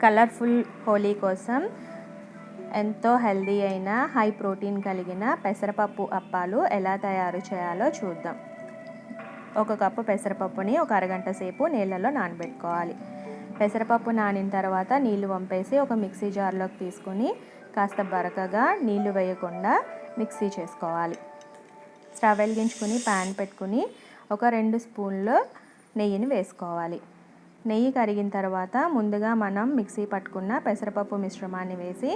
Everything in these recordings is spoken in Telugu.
కలర్ఫుల్ హోలీ కోసం ఎంతో హెల్దీ అయిన హై ప్రోటీన్ కలిగిన పెసరపప్పు అప్పాలు ఎలా తయారు చేయాలో చూద్దాం. 1 కప్పు పెసరపప్పుని ఒక అరగంట సేపు నీళ్ళలో నానబెట్టుకోవాలి. పెసరపప్పు నానిన తర్వాత నీళ్లు వంపేసి ఒక మిక్సీ జార్లోకి తీసుకొని కాస్త బరకగా నీళ్లు వేయకుండా మిక్సీ చేసుకోవాలి. స్టవ్ వెలిగించుకుని ప్యాన్ పెట్టుకుని ఒక 2 స్పూన్లు నెయ్యిని వేసుకోవాలి. నెయ్యి కరిగిన తర్వాత ముందుగా మనం మిక్సీ పట్టుకున్న పెసరపప్పు మిశ్రమాన్ని వేసి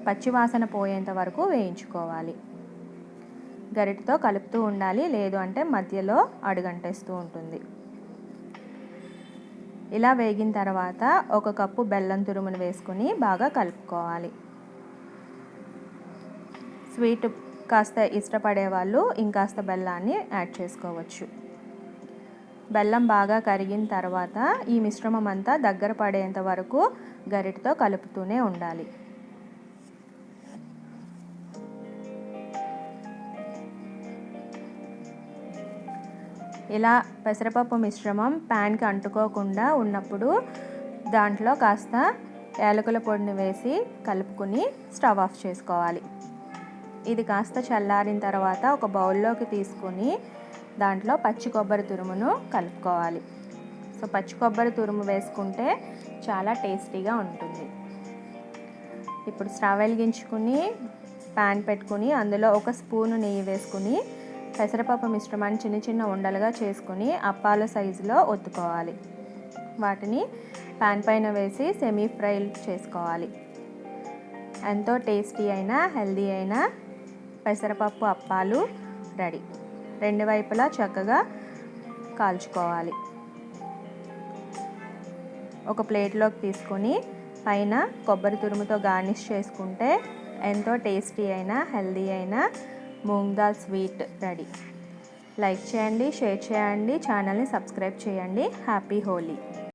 పచ్చివాసన పోయేంత వరకు వేయించుకోవాలి. గరిటతో కలుపుతూ ఉండాలి, లేదు అంటే మధ్యలో అడుగంటేస్తూ ఉంటుంది. ఇలా వేగిన తర్వాత 1 కప్పు బెల్లం తురుమును వేసుకుని బాగా కలుపుకోవాలి. స్వీట్ కాస్త ఇష్టపడే వాళ్ళు ఇంకాస్త బెల్లాన్ని యాడ్ చేసుకోవచ్చు. బెల్లం బాగా కరిగిన తర్వాత ఈ మిశ్రమం అంతా దగ్గర పడేంత వరకు గరిటతో కలుపుతూనే ఉండాలి. ఇలా పెసరపప్పు మిశ్రమం ప్యాన్కి అంటుకోకుండా ఉన్నప్పుడు దాంట్లో కాస్త యాలకుల పొడిని వేసి కలుపుకుని స్టవ్ ఆఫ్ చేసుకోవాలి. ఇది కాస్త చల్లారిన తర్వాత ఒక బౌల్లోకి తీసుకుని దాంట్లో పచ్చి కొబ్బరి తురుమును కలుపుకోవాలి. పచ్చి కొబ్బరి తురుము వేసుకుంటే చాలా టేస్టీగా ఉంటుంది. ఇప్పుడు స్టవ్ వెలిగించుకుని ప్యాన్ పెట్టుకుని అందులో 1 స్పూను నెయ్యి వేసుకుని పెసరపప్పు మిశ్రమాన్ని చిన్న చిన్న ఉండలుగా చేసుకుని అప్పాల సైజులో ఒత్తుకోవాలి. వాటిని ప్యాన్ పైన వేసి సెమీ ఫ్రై చేసుకోవాలి. ఎంతో టేస్టీ అయిన హెల్దీ అయిన పెసరపప్పు అప్పాలు రెడీ. 2 వైపులా చక్కగా కాల్చుకోవాలి. ఒక ప్లేట్లోకి తీసుకొని పైన కొబ్బరి తురుముతో గార్నిష్ చేసుకుంటే ఎంతో టేస్టీ అయిన హెల్దీ అయిన moong dal sweet ready. Like చేయండి, షేర్ చేయండి, ఛానల్ని సబ్స్క్రైబ్ చేయండి. హ్యాపీ హోలీ.